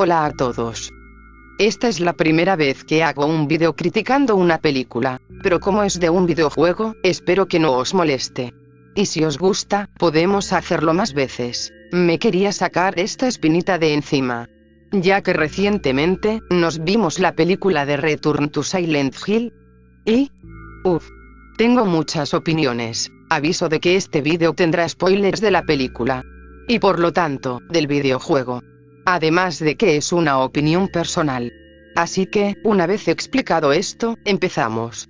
Hola a todos. Esta es la primera vez que hago un vídeo criticando una película, pero como es de un videojuego, espero que no os moleste. Y si os gusta, podemos hacerlo más veces. Me quería sacar esta espinita de encima, ya que recientemente nos vimos la película de Return to Silent Hill. Y... tengo muchas opiniones. Aviso de que este vídeo tendrá spoilers de la película. Y por lo tanto, del videojuego. Además de que es una opinión personal. Así que, una vez explicado esto, empezamos.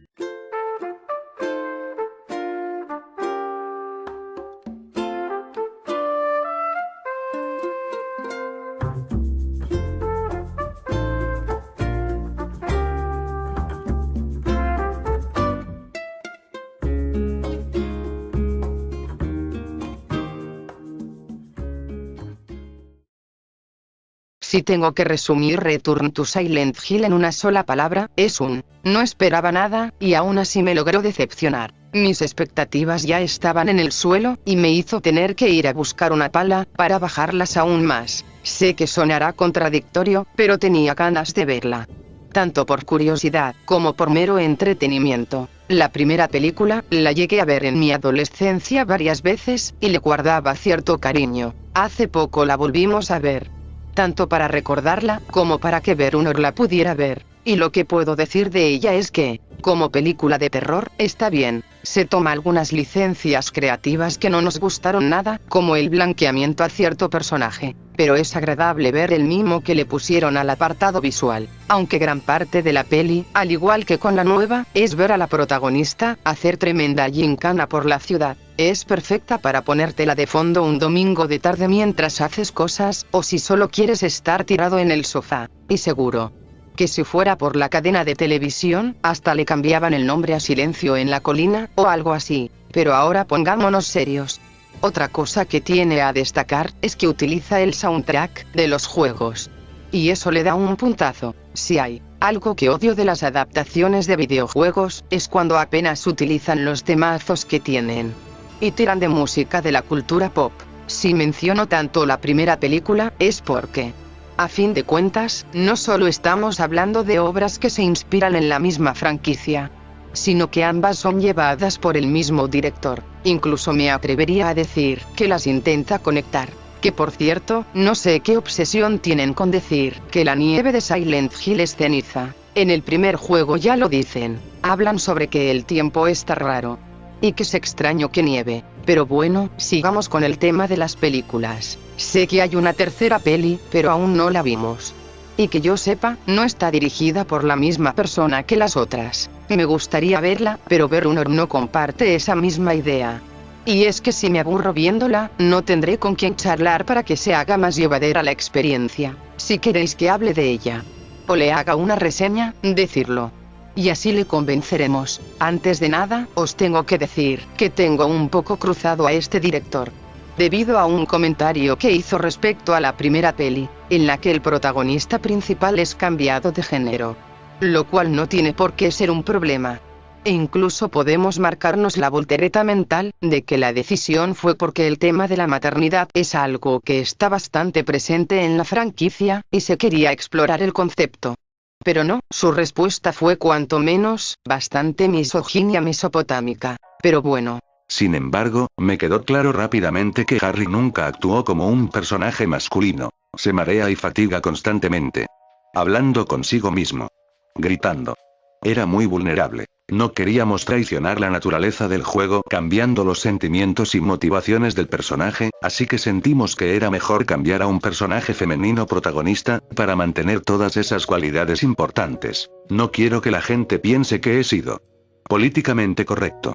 Si tengo que resumir Return to Silent Hill en una sola palabra, es no esperaba nada, y aún así me logró decepcionar. Mis expectativas ya estaban en el suelo, y me hizo tener que ir a buscar una pala, para bajarlas aún más. Sé que sonará contradictorio, pero tenía ganas de verla. Tanto por curiosidad, como por mero entretenimiento. La primera película, la llegué a ver en mi adolescencia varias veces, y le guardaba cierto cariño. Hace poco la volvimos a ver, tanto para recordarla, como para que Verunor la pudiera ver. Y lo que puedo decir de ella es que, como película de terror, está bien. Se toma algunas licencias creativas que no nos gustaron nada, como el blanqueamiento a cierto personaje. Pero es agradable ver el mimo que le pusieron al apartado visual. Aunque gran parte de la peli, al igual que con la nueva, es ver a la protagonista hacer tremenda gincana por la ciudad. Es perfecta para ponértela de fondo un domingo de tarde mientras haces cosas, o si solo quieres estar tirado en el sofá. Y seguro que si fuera por la cadena de televisión, hasta le cambiaban el nombre a Silencio en la colina, o algo así. Pero ahora pongámonos serios. Otra cosa que tiene a destacar, es que utiliza el soundtrack de los juegos. Y eso le da un puntazo. Si hay algo que odio de las adaptaciones de videojuegos, es cuando apenas utilizan los temazos que tienen y tiran de música de la cultura pop. Si menciono tanto la primera película, es porque, a fin de cuentas, no solo estamos hablando de obras que se inspiran en la misma franquicia, sino que ambas son llevadas por el mismo director. Incluso me atrevería a decir que las intenta conectar. Que por cierto, no sé qué obsesión tienen con decir que la nieve de Silent Hill es ceniza. En el primer juego ya lo dicen. Hablan sobre que el tiempo está raro y que es extraño que nieve. Pero bueno, sigamos con el tema de las películas. Sé que hay una tercera peli, pero aún no la vimos. Y que yo sepa, no está dirigida por la misma persona que las otras. Me gustaría verla, pero Verunor no comparte esa misma idea. Y es que si me aburro viéndola, no tendré con quién charlar para que se haga más llevadera la experiencia. Si queréis que hable de ella, o le haga una reseña, decidlo. Y así le convenceremos. Antes de nada, os tengo que decir que tengo un poco cruzado a este director, debido a un comentario que hizo respecto a la primera peli, en la que el protagonista principal es cambiado de género. Lo cual no tiene por qué ser un problema. E incluso podemos marcarnos la voltereta mental, de que la decisión fue porque el tema de la maternidad es algo que está bastante presente en la franquicia, y se quería explorar el concepto. Pero no, su respuesta fue cuanto menos, bastante misoginia mesopotámica. Pero bueno. Sin embargo, me quedó claro rápidamente que Harry nunca actuó como un personaje masculino. Se marea y fatiga constantemente. Hablando consigo mismo. Gritando. Era muy vulnerable. No queríamos traicionar la naturaleza del juego cambiando los sentimientos y motivaciones del personaje, así que sentimos que era mejor cambiar a un personaje femenino protagonista, para mantener todas esas cualidades importantes. No quiero que la gente piense que he sido políticamente correcto,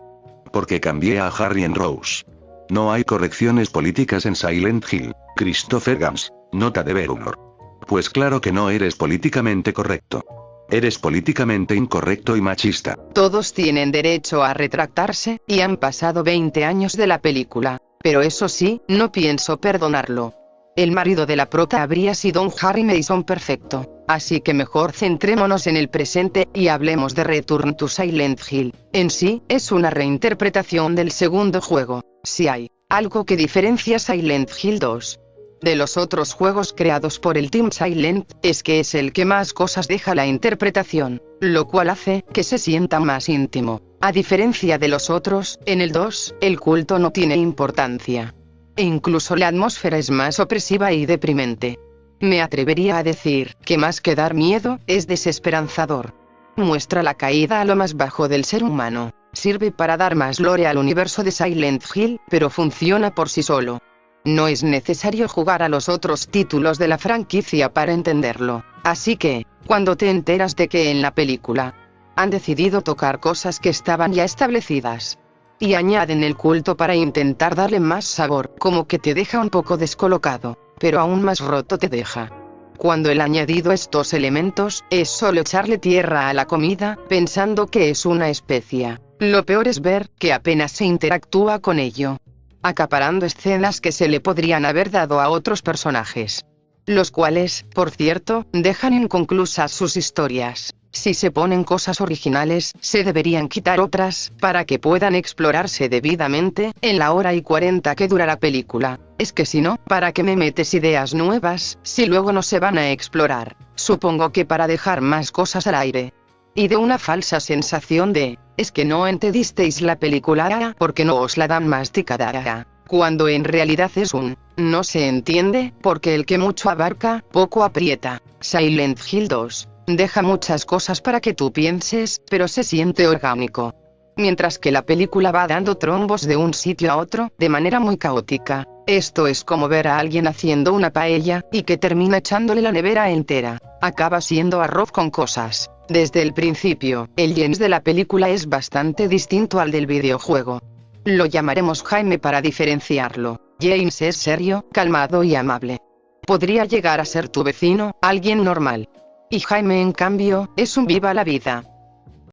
porque cambié a Harry en Rose. No hay correcciones políticas en Silent Hill. Christopher Gans, nota de Verunor. Pues claro que no eres políticamente correcto. Eres políticamente incorrecto y machista. Todos tienen derecho a retractarse, y han pasado 20 años de la película. Pero eso sí, no pienso perdonarlo. El marido de la prota habría sido un Harry Mason perfecto. Así que mejor centrémonos en el presente, y hablemos de Return to Silent Hill. En sí, es una reinterpretación del segundo juego. Si hay algo que diferencia Silent Hill 2, de los otros juegos creados por el Team Silent, es que es el que más cosas deja a la interpretación, lo cual hace que se sienta más íntimo. A diferencia de los otros, en el 2, el culto no tiene importancia. E incluso la atmósfera es más opresiva y deprimente. Me atrevería a decir que más que dar miedo, es desesperanzador. Muestra la caída a lo más bajo del ser humano. Sirve para dar más lore al universo de Silent Hill, pero funciona por sí solo. No es necesario jugar a los otros títulos de la franquicia para entenderlo. Así que, cuando te enteras de que en la película han decidido tocar cosas que estaban ya establecidas y añaden el culto para intentar darle más sabor, como que te deja un poco descolocado, pero aún más roto te deja. Cuando el añadido estos elementos es solo echarle tierra a la comida, pensando que es una especia. Lo peor es ver que apenas se interactúa con ello, acaparando escenas que se le podrían haber dado a otros personajes, los cuales, por cierto, dejan inconclusas sus historias. Si se ponen cosas originales, se deberían quitar otras, para que puedan explorarse debidamente, en la hora y 40 que dura la película. Es que si no, ¿para qué me metes ideas nuevas, si luego no se van a explorar? Supongo que para dejar más cosas al aire. Y de una falsa sensación de, es que no entendisteis la película porque no os la dan masticada, cuando en realidad es un, no se entiende, porque el que mucho abarca, poco aprieta. Silent Hill 2 deja muchas cosas para que tú pienses, pero se siente orgánico. Mientras que la película va dando trombos de un sitio a otro, de manera muy caótica. Esto es como ver a alguien haciendo una paella, y que termina echándole la nevera entera. Acaba siendo arroz con cosas. Desde el principio, el James de la película es bastante distinto al del videojuego. Lo llamaremos Jaime para diferenciarlo. James es serio, calmado y amable. Podría llegar a ser tu vecino, alguien normal. Y Jaime en cambio, es un viva la vida.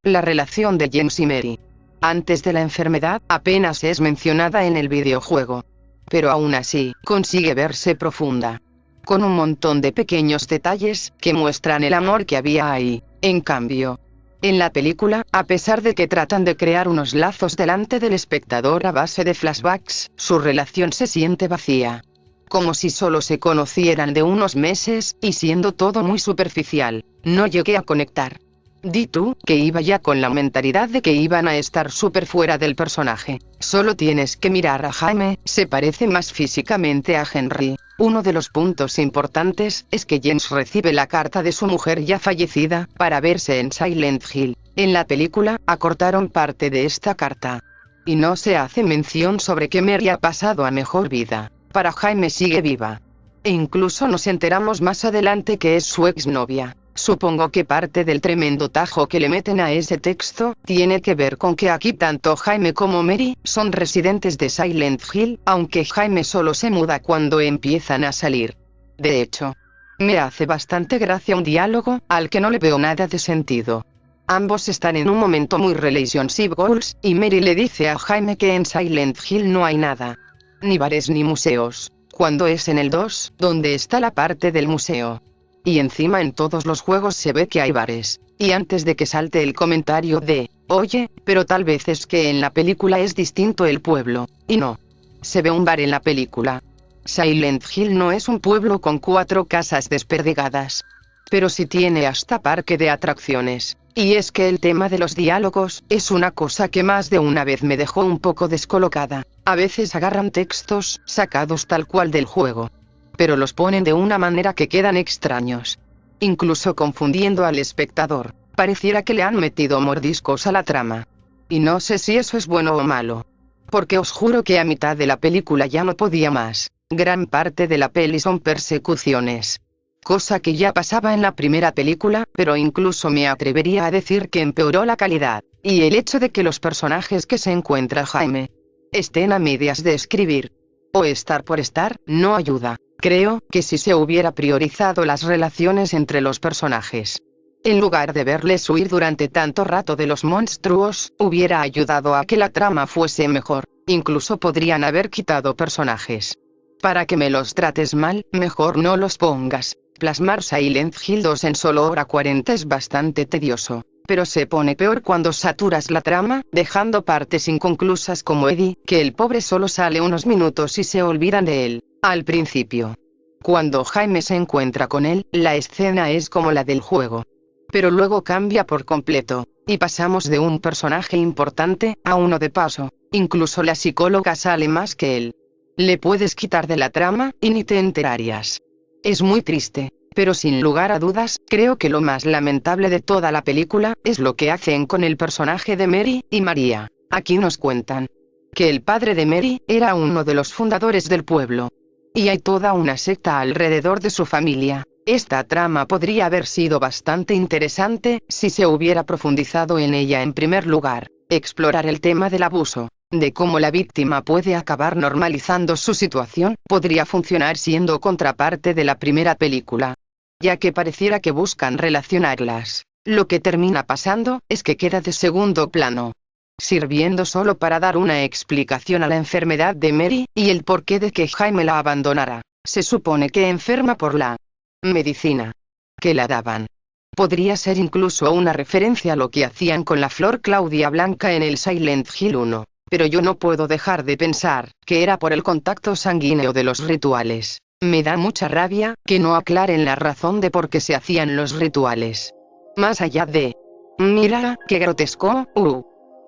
La relación de James y Mary, antes de la enfermedad, apenas es mencionada en el videojuego. Pero aún así, consigue verse profunda, con un montón de pequeños detalles, que muestran el amor que había ahí. En cambio, en la película, a pesar de que tratan de crear unos lazos delante del espectador a base de flashbacks, su relación se siente vacía. Como si solo se conocieran de unos meses, y siendo todo muy superficial, no llegué a conectar. Di tú, que iba ya con la mentalidad de que iban a estar súper fuera del personaje. Solo tienes que mirar a Jaime, se parece más físicamente a Henry. Uno de los puntos importantes, es que James recibe la carta de su mujer ya fallecida, para verse en Silent Hill. En la película, acortaron parte de esta carta. Y no se hace mención sobre que Mary ha pasado a mejor vida. Para Jaime sigue viva. E incluso nos enteramos más adelante que es su exnovia. Supongo que parte del tremendo tajo que le meten a ese texto, tiene que ver con que aquí tanto Jaime como Mary, son residentes de Silent Hill, aunque Jaime solo se muda cuando empiezan a salir. De hecho, me hace bastante gracia un diálogo, al que no le veo nada de sentido. Ambos están en un momento muy relationship goals, y Mary le dice a Jaime que en Silent Hill no hay nada. Ni bares ni museos, cuando es en el 2, donde está la parte del museo. Y encima en todos los juegos se ve que hay bares. Y antes de que salte el comentario de, oye, pero tal vez es que en la película es distinto el pueblo, y no. Se ve un bar en la película. Silent Hill no es un pueblo con 4 casas desperdigadas. Pero sí tiene hasta parque de atracciones. Y es que el tema de los diálogos, es una cosa que más de una vez me dejó un poco descolocada. A veces agarran textos, sacados tal cual del juego, pero los ponen de una manera que quedan extraños, incluso confundiendo al espectador. Pareciera que le han metido mordiscos a la trama. Y no sé si eso es bueno o malo, porque os juro que a mitad de la película ya no podía más. Gran parte de la peli son persecuciones, cosa que ya pasaba en la primera película, pero incluso me atrevería a decir que empeoró la calidad. Y el hecho de que los personajes que se encuentra Jaime estén a medias de escribir, o estar por estar, no ayuda. Creo que si se hubiera priorizado las relaciones entre los personajes, en lugar de verles huir durante tanto rato de los monstruos, hubiera ayudado a que la trama fuese mejor. Incluso podrían haber quitado personajes. Para que me los trates mal, mejor no los pongas. Plasmar Silent Hill 2 en solo hora 40 es bastante tedioso, pero se pone peor cuando saturas la trama, dejando partes inconclusas como Eddie, que el pobre solo sale unos minutos y se olvidan de él, al principio. Cuando Jaime se encuentra con él, la escena es como la del juego. Pero luego cambia por completo, y pasamos de un personaje importante a uno de paso. Incluso la psicóloga sale más que él. Le puedes quitar de la trama, y ni te enterarías. Es muy triste, pero sin lugar a dudas, creo que lo más lamentable de toda la película, es lo que hacen con el personaje de Mary y María. Aquí nos cuentan que el padre de Mary era uno de los fundadores del pueblo. Y hay toda una secta alrededor de su familia. Esta trama podría haber sido bastante interesante, si se hubiera profundizado en ella en primer lugar. Explorar el tema del abuso, de cómo la víctima puede acabar normalizando su situación, podría funcionar siendo contraparte de la primera película. Ya que pareciera que buscan relacionarlas, lo que termina pasando, es que queda de segundo plano, sirviendo solo para dar una explicación a la enfermedad de Mary, y el porqué de que Jaime la abandonara. Se supone que enferma por la medicina que la daban. Podría ser incluso una referencia a lo que hacían con la flor Claudia Blanca en el Silent Hill 1, pero yo no puedo dejar de pensar que era por el contacto sanguíneo de los rituales. Me da mucha rabia que no aclaren la razón de por qué se hacían los rituales. Más allá de mira, qué grotesco,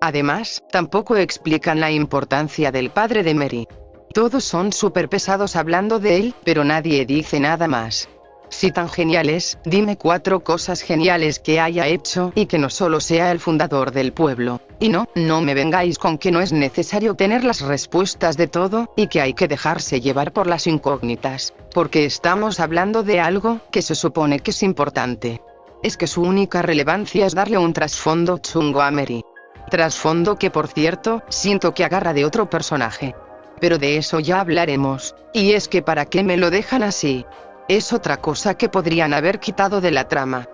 Además, tampoco explican la importancia del padre de Mary. Todos son súper pesados hablando de él, pero nadie dice nada más. Si tan genial es, dime 4 cosas geniales que haya hecho y que no solo sea el fundador del pueblo. Y no me vengáis con que no es necesario tener las respuestas de todo, y que hay que dejarse llevar por las incógnitas, porque estamos hablando de algo que se supone que es importante. Es que su única relevancia es darle un trasfondo chungo a Mary. Trasfondo que, por cierto, siento que agarra de otro personaje. Pero de eso ya hablaremos. Y es que ¿para qué me lo dejan así? Es otra cosa que podrían haber quitado de la trama.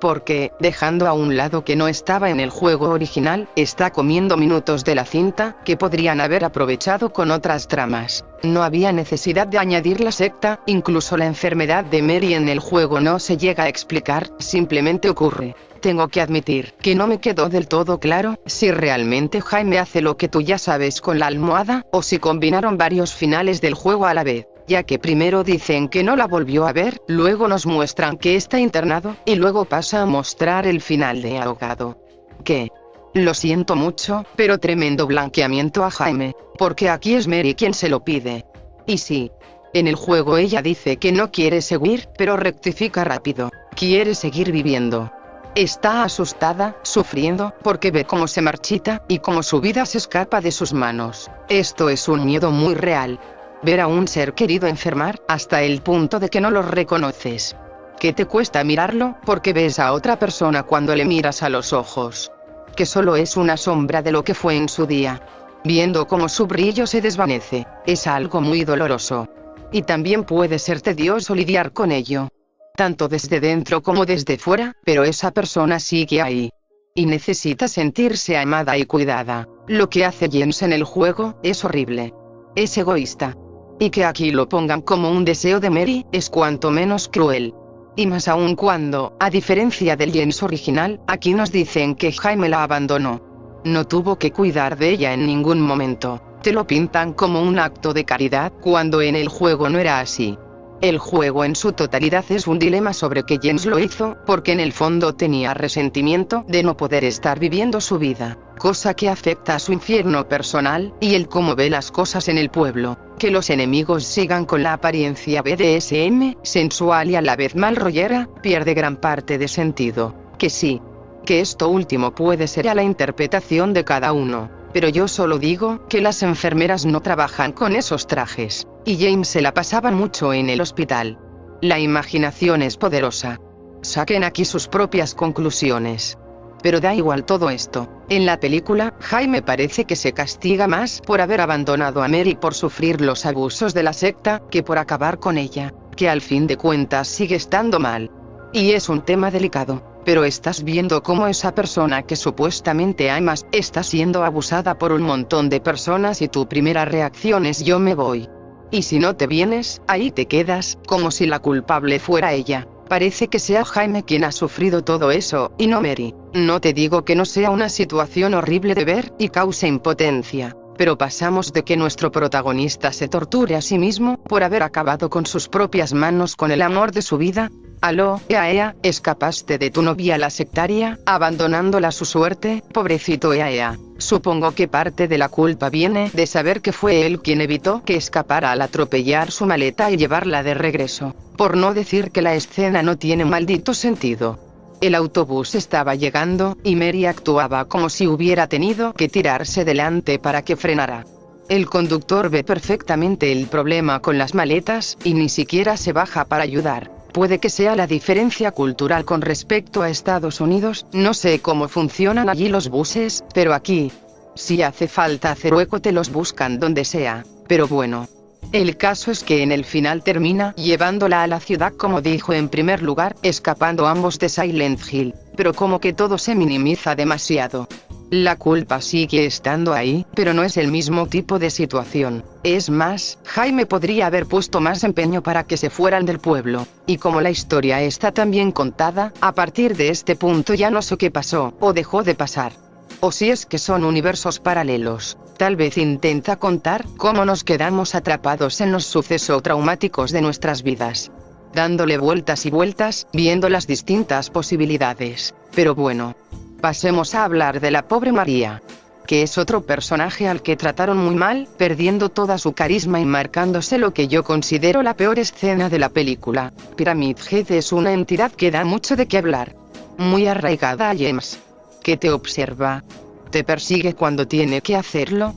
Porque, dejando a un lado que no estaba en el juego original, está comiendo minutos de la cinta, que podrían haber aprovechado con otras tramas. No había necesidad de añadir la secta, incluso la enfermedad de Mary en el juego no se llega a explicar, simplemente ocurre. Tengo que admitir que no me quedó del todo claro si realmente Jaime hace lo que tú ya sabes con la almohada, o si combinaron varios finales del juego a la vez, ya que primero dicen que no la volvió a ver, luego nos muestran que está internado, y luego pasa a mostrar el final de ahogado. Que, lo siento mucho, pero tremendo blanqueamiento a Jaime, porque aquí es Mary quien se lo pide. Y sí, en el juego ella dice que no quiere seguir, pero rectifica rápido, quiere seguir viviendo. Está asustada, sufriendo, porque ve cómo se marchita, y cómo su vida se escapa de sus manos. Esto es un miedo muy real. Ver a un ser querido enfermar, hasta el punto de que no lo reconoces. Que te cuesta mirarlo, porque ves a otra persona cuando le miras a los ojos. Que solo es una sombra de lo que fue en su día. Viendo cómo su brillo se desvanece, es algo muy doloroso. Y también puede ser tedioso lidiar con ello. Tanto desde dentro como desde fuera, pero esa persona sigue ahí. Y necesita sentirse amada y cuidada. Lo que hace James en el juego, es horrible. Es egoísta. Y que aquí lo pongan como un deseo de Mary, es cuanto menos cruel. Y más aún cuando, a diferencia del James original, aquí nos dicen que Jaime la abandonó. No tuvo que cuidar de ella en ningún momento. Te lo pintan como un acto de caridad, cuando en el juego no era así. El juego en su totalidad es un dilema sobre que James lo hizo, porque en el fondo tenía resentimiento de no poder estar viviendo su vida, cosa que afecta a su infierno personal, y el cómo ve las cosas en el pueblo. Que los enemigos sigan con la apariencia BDSM, sensual y a la vez mal rollera, pierde gran parte de sentido. Que sí, que esto último puede ser a la interpretación de cada uno. Pero yo solo digo que las enfermeras no trabajan con esos trajes, y James se la pasaba mucho en el hospital. La imaginación es poderosa. Saquen aquí sus propias conclusiones. Pero da igual todo esto. En la película, Jaime parece que se castiga más por haber abandonado a Mary por sufrir los abusos de la secta, que por acabar con ella, que al fin de cuentas sigue estando mal. Y es un tema delicado. Pero estás viendo cómo esa persona que supuestamente amas, está siendo abusada por un montón de personas y tu primera reacción es yo me voy. Y si no te vienes, ahí te quedas, como si la culpable fuera ella. Parece que sea Jaime quien ha sufrido todo eso, y no Mary. No te digo que no sea una situación horrible de ver, y cause impotencia. Pero pasamos de que nuestro protagonista se torture a sí mismo, por haber acabado con sus propias manos con el amor de su vida. Aló, Ea, escapaste de tu novia la sectaria, abandonándola a su suerte, pobrecito Ea. Supongo que parte de la culpa viene de saber que fue él quien evitó que escapara al atropellar su maleta y llevarla de regreso. Por no decir que la escena no tiene maldito sentido. El autobús estaba llegando, y Mary actuaba como si hubiera tenido que tirarse delante para que frenara. El conductor ve perfectamente el problema con las maletas, y ni siquiera se baja para ayudar. Puede que sea la diferencia cultural con respecto a Estados Unidos, no sé cómo funcionan allí los buses, pero aquí, si hace falta hacer hueco te los buscan donde sea, pero bueno. El caso es que en el final termina llevándola a la ciudad como dijo en primer lugar, escapando ambos de Silent Hill, pero como que todo se minimiza demasiado. La culpa sigue estando ahí, pero no es el mismo tipo de situación. Es más, Jaime podría haber puesto más empeño para que se fueran del pueblo, y como la historia está tan bien contada, a partir de este punto ya no sé qué pasó, o dejó de pasar. O si es que son universos paralelos, tal vez intenta contar cómo nos quedamos atrapados en los sucesos traumáticos de nuestras vidas. Dándole vueltas y vueltas, viendo las distintas posibilidades. Pero bueno. Pasemos a hablar de la pobre María. Que es otro personaje al que trataron muy mal, perdiendo toda su carisma y marcándose lo que yo considero la peor escena de la película. Pyramid Head es una entidad que da mucho de qué hablar. Muy arraigada a James. Que te observa. Te persigue cuando tiene que hacerlo.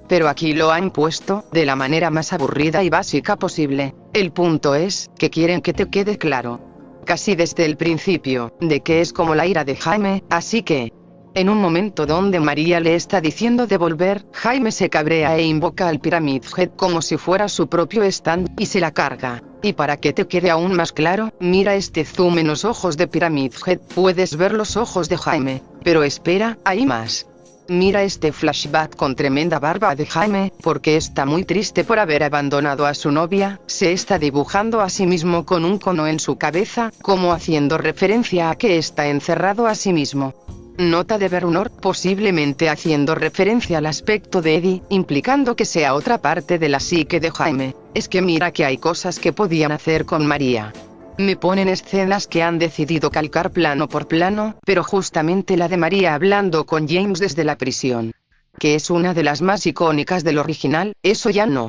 Pero aquí lo han puesto, de la manera más aburrida y básica posible. El punto es, que quieren que te quede claro. Casi desde el principio, de que es como la ira de Jaime, así que... En un momento donde María le está diciendo de volver, Jaime se cabrea e invoca al Pyramid Head como si fuera su propio stand, y se la carga. Y para que te quede aún más claro, mira este zoom en los ojos de Pyramid Head, puedes ver los ojos de Jaime. Pero espera, hay más. Mira este flashback con tremenda barba de Jaime, porque está muy triste por haber abandonado a su novia, se está dibujando a sí mismo con un cono en su cabeza, como haciendo referencia a que está encerrado a sí mismo. Nota de Bernor, posiblemente haciendo referencia al aspecto de Eddie, implicando que sea otra parte de la psique de Jaime. Es que mira que hay cosas que podían hacer con María. Me ponen escenas que han decidido calcar plano por plano, pero justamente la de María hablando con James desde la prisión. Que es una de las más icónicas del original, eso ya no.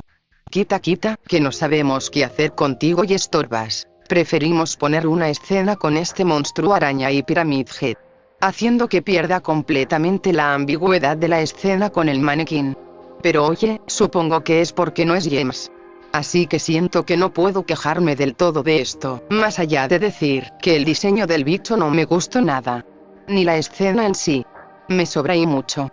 Quita, que no sabemos qué hacer contigo y estorbas. Preferimos poner una escena con este monstruo araña y Pyramid Head. Haciendo que pierda completamente la ambigüedad de la escena con el maniquín. Pero oye, supongo que es porque no es James. Así que siento que no puedo quejarme del todo de esto, más allá de decir que el diseño del bicho no me gustó nada. Ni la escena en sí. Me sobra y mucho.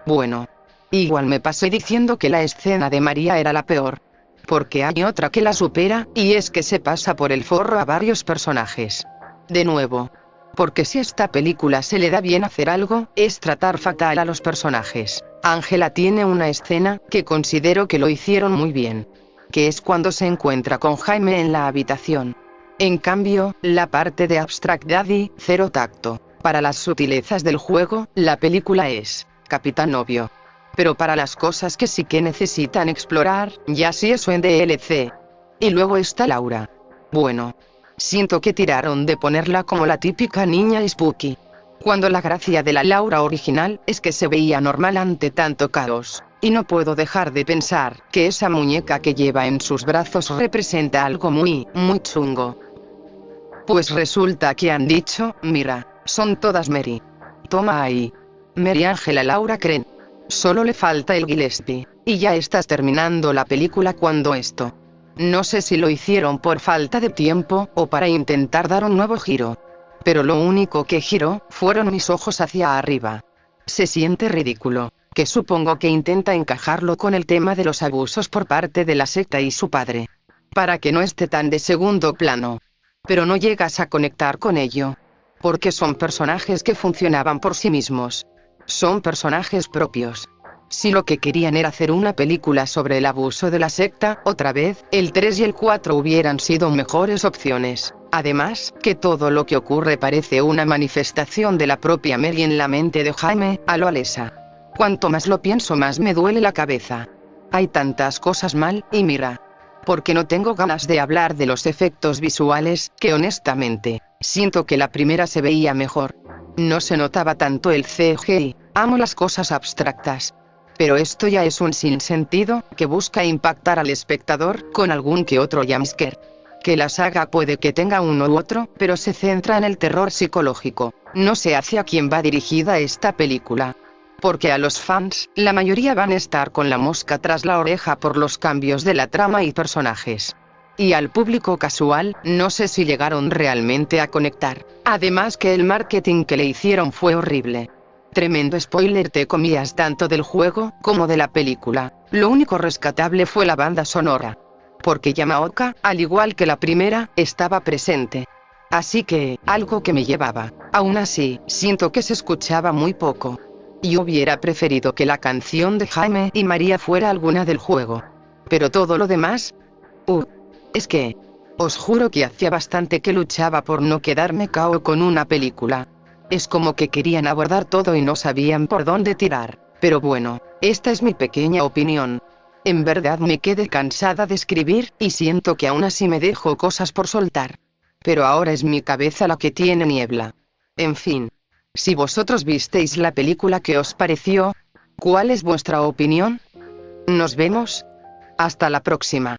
Bueno. Igual me pasé diciendo que la escena de María era la peor. Porque hay otra que la supera, y es que se pasa por el forro a varios personajes. De nuevo. Porque si a esta película se le da bien hacer algo, es tratar fatal a los personajes. Ángela tiene una escena que considero que lo hicieron muy bien. Que es cuando se encuentra con Jaime en la habitación. En cambio, la parte de Abstract Daddy, cero tacto. Para las sutilezas del juego, la película es Capitán Obvio. Pero para las cosas que sí que necesitan explorar, ya sí eso en DLC. Y luego está Laura. Bueno. Siento que tiraron de ponerla como la típica niña spooky. Cuando la gracia de la Laura original es que se veía normal ante tanto caos. Y no puedo dejar de pensar que esa muñeca que lleva en sus brazos representa algo muy chungo. Pues resulta que han dicho, mira, son todas Mary. Toma ahí. Mary Ángela Laura creen. Solo le falta el Gillespie. Y ya estás terminando la película cuando esto. No sé si lo hicieron por falta de tiempo, o para intentar dar un nuevo giro. Pero lo único que giró, fueron mis ojos hacia arriba. Se siente ridículo. Que supongo que intenta encajarlo con el tema de los abusos por parte de la secta y su padre. Para que no esté tan de segundo plano. Pero no llegas a conectar con ello. Porque son personajes que funcionaban por sí mismos. Son personajes propios. Si lo que querían era hacer una película sobre el abuso de la secta, otra vez, el 3 y el 4 hubieran sido mejores opciones. Además, que todo lo que ocurre parece una manifestación de la propia Mary en la mente de Jaime, a lo Alessa. Cuanto más lo pienso más me duele la cabeza. Hay tantas cosas mal, y mira. Porque no tengo ganas de hablar de los efectos visuales, que honestamente, siento que la primera se veía mejor. No se notaba tanto el CGI, amo las cosas abstractas. Pero esto ya es un sinsentido, que busca impactar al espectador, con algún que otro jumpscare. Que la saga puede que tenga uno u otro, pero se centra en el terror psicológico. No sé hacia quién va dirigida esta película. Porque a los fans, la mayoría van a estar con la mosca tras la oreja por los cambios de la trama y personajes. Y al público casual, no sé si llegaron realmente a conectar. Además que el marketing que le hicieron fue horrible. Tremendo spoiler te comías tanto del juego, como de la película. Lo único rescatable fue la banda sonora. Porque Yamaoka, al igual que la primera, estaba presente. Así que, algo que me llevaba. Aún así, siento que se escuchaba muy poco. Y hubiera preferido que la canción de Jaime y María fuera alguna del juego. Pero todo lo demás... es que... os juro que hacía bastante que luchaba por no quedarme KO con una película. Es como que querían abordar todo y no sabían por dónde tirar. Pero bueno, esta es mi pequeña opinión. En verdad me quedé cansada de escribir, y siento que aún así me dejo cosas por soltar. Pero ahora es mi cabeza la que tiene niebla. En fin. Si vosotros visteis la película, ¿qué os pareció? ¿Cuál es vuestra opinión? Nos vemos. Hasta la próxima.